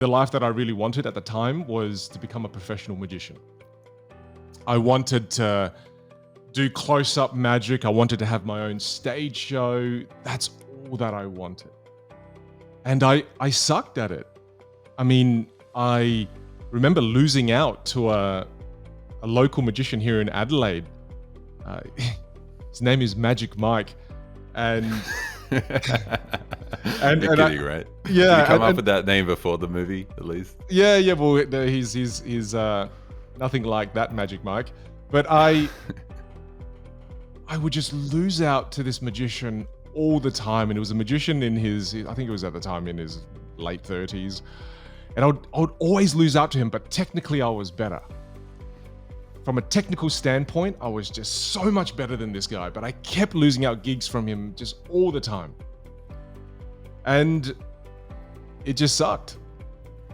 The life that I really wanted at the time was to become a professional magician. I wanted to do close-up magic. I wanted to have my own stage show. That's all that I wanted. And I sucked at it. I mean, I remember losing out to a local magician here in Adelaide. His name is Magic Mike. And You're kidding, right? Yeah. Did you come up with that name before the movie, at least? Yeah. Well, he's nothing like that Magic Mike. But I would just lose out to this magician all the time. And it was a magician in I think it was at the time in his late 30s. And I would always lose out to him, but technically I was better. From a technical standpoint, I was just so much better than this guy, but I kept losing out gigs from him just all the time. And it just sucked,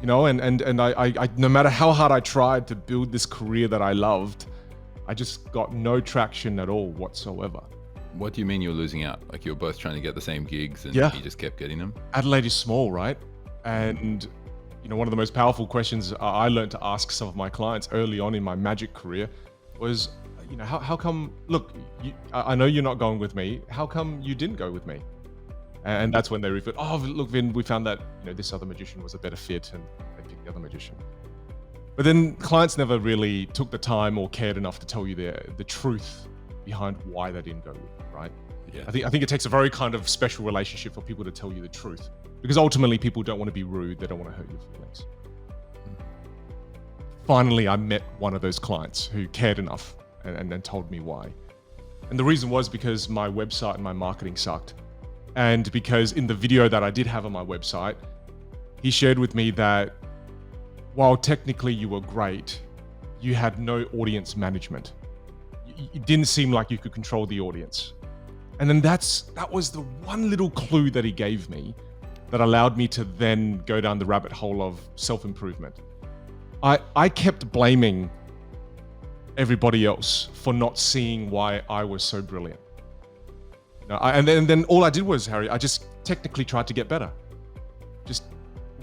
and I no matter how hard I tried to build this career that I loved, I just got no traction at all whatsoever. What do you mean you're losing out? Like you were both trying to get the same gigs and Yeah. you just kept getting them? Adelaide is small, right? And one of the most powerful questions I learned to ask some of my clients early on in my magic career was, how come, look, I know you're not going with me. How come you didn't go with me? And that's when they referred, oh, look, Vin, we found that, this other magician was a better fit and they picked the other magician. But then clients never really took the time or cared enough to tell you the truth behind why they didn't go with you, right? Yeah. I think it takes a very kind of special relationship for people to tell you the truth. Because ultimately, people don't want to be rude. They don't want to hurt your feelings. Finally, I met one of those clients who cared enough and told me why. And the reason was because my website and my marketing sucked. And because in the video that I did have on my website, he shared with me that while technically you were great, you had no audience management. It didn't seem like you could control the audience. And then that was the one little clue that he gave me that allowed me to then go down the rabbit hole of self-improvement. I kept blaming everybody else for not seeing why I was so brilliant. And then all I did was, Harry, I just technically tried to get better.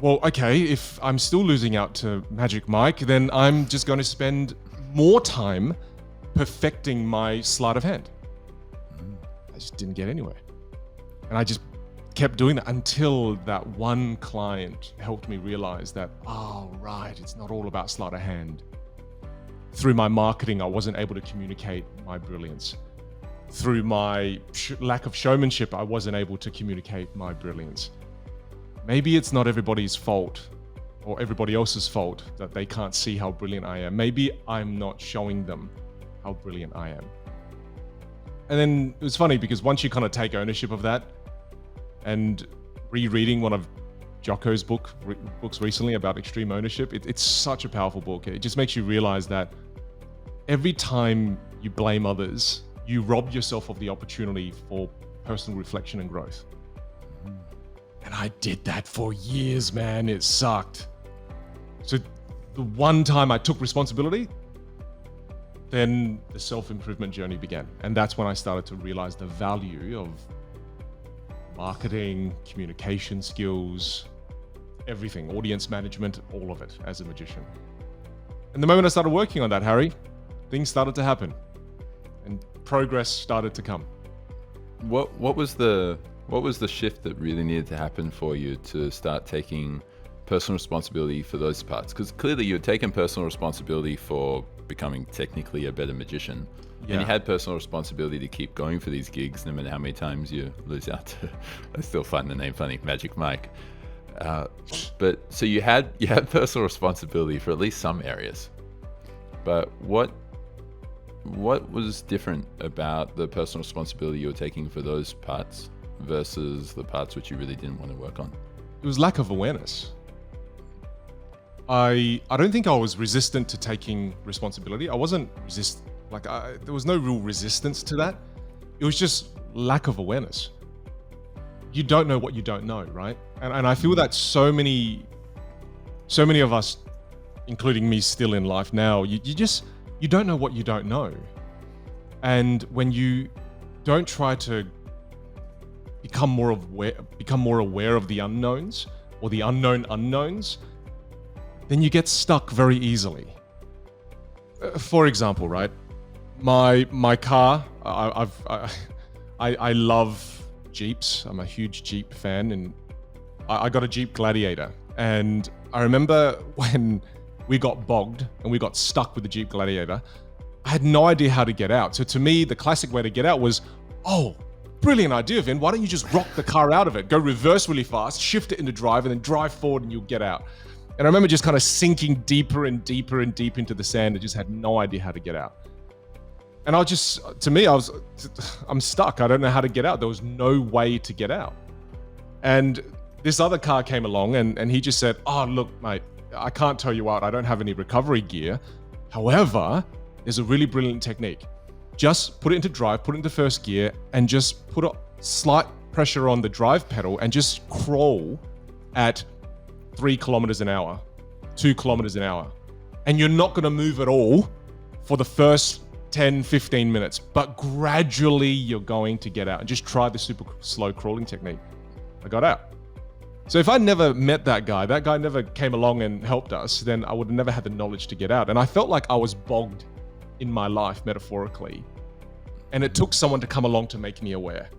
Okay, if I'm still losing out to Magic Mike, then I'm just going to spend more time perfecting my sleight of hand. I just didn't get anywhere. And I just kept doing that until that one client helped me realize that, oh, right, it's not all about sleight of hand. Through my marketing, I wasn't able to communicate my brilliance. Through my lack of showmanship, I wasn't able to communicate my brilliance. Maybe it's not everybody's fault or everybody else's fault that they can't see how brilliant I am. Maybe I'm not showing them how brilliant I am. And then it was funny because once you kind of take ownership of that, and rereading one of Jocko's books recently about extreme ownership, it's such a powerful book. It just makes you realize that every time you blame others, you rob yourself of the opportunity for personal reflection and growth. And I did that for years, man. It sucked. So the one time I took responsibility, then the self-improvement journey began. And that's when I started to realize the value of marketing, communication skills, everything, audience management, all of it as a magician. And the moment I started working on that, Harry, things started to happen and progress started to come. What was the shift that really needed to happen for you to start taking personal responsibility for those parts? Because clearly you had taken personal responsibility for becoming technically a better magician. Yeah. And you had personal responsibility to keep going for these gigs, no matter how many times you lose out to, I still find the name funny, Magic Mike. But so you had personal responsibility for at least some areas. But what was different about the personal responsibility you were taking for those parts versus the parts which you really didn't want to work on? It was lack of awareness. I don't think I was resistant to taking responsibility. I wasn't there was no real resistance to that. It was just lack of awareness. You don't know what you don't know, right? And I feel that so many of us, including me still in life now, you don't know what you don't know. And when you don't try to become more aware of the unknowns or the unknown unknowns, then you get stuck very easily. For example, right? My car, I love Jeeps. I'm a huge Jeep fan, and I got a Jeep Gladiator. And I remember when we got bogged and we got stuck with the Jeep Gladiator, I had no idea how to get out. So to me, the classic way to get out was, oh, brilliant idea, Vin. Why don't you just rock the car out of it? Go reverse really fast, shift it into drive, and then drive forward and you'll get out. And I remember just kind of sinking deeper and deeper and deep into the sand and just had no idea how to get out. And I'm stuck. I don't know how to get out. There was no way to get out. And this other car came along and he just said, oh, look, mate, I can't tow you out. I don't have any recovery gear. However, there's a really brilliant technique. Just put it into drive, put it into first gear, and just put a slight pressure on the drive pedal and just crawl at 3 kilometers an hour, 2 kilometers an hour. And you're not going to move at all for the first 10, 15 minutes, but gradually you're going to get out. And just try the super slow crawling technique. I got out. So if I never met that guy never came along and helped us, then I would have never had the knowledge to get out. And I felt like I was bogged in my life, metaphorically. And it took someone to come along to make me aware.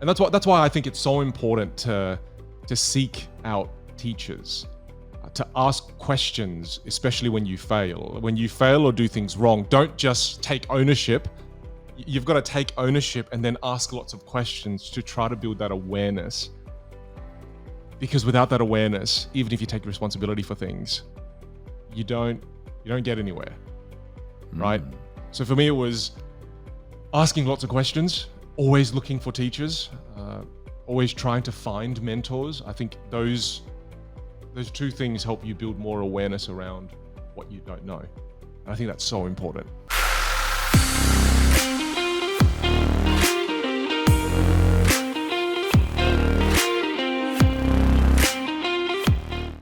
And that's why I think it's so important to seek out teachers, to ask questions, especially when you fail. When you fail or do things wrong, don't just take ownership. You've got to take ownership and then ask lots of questions to try to build that awareness. Because without that awareness, even if you take responsibility for things, you don't get anywhere, right? So for me, it was asking lots of questions, always looking for teachers, always trying to find mentors. I think those two things help you build more awareness around what you don't know. And I think that's so important.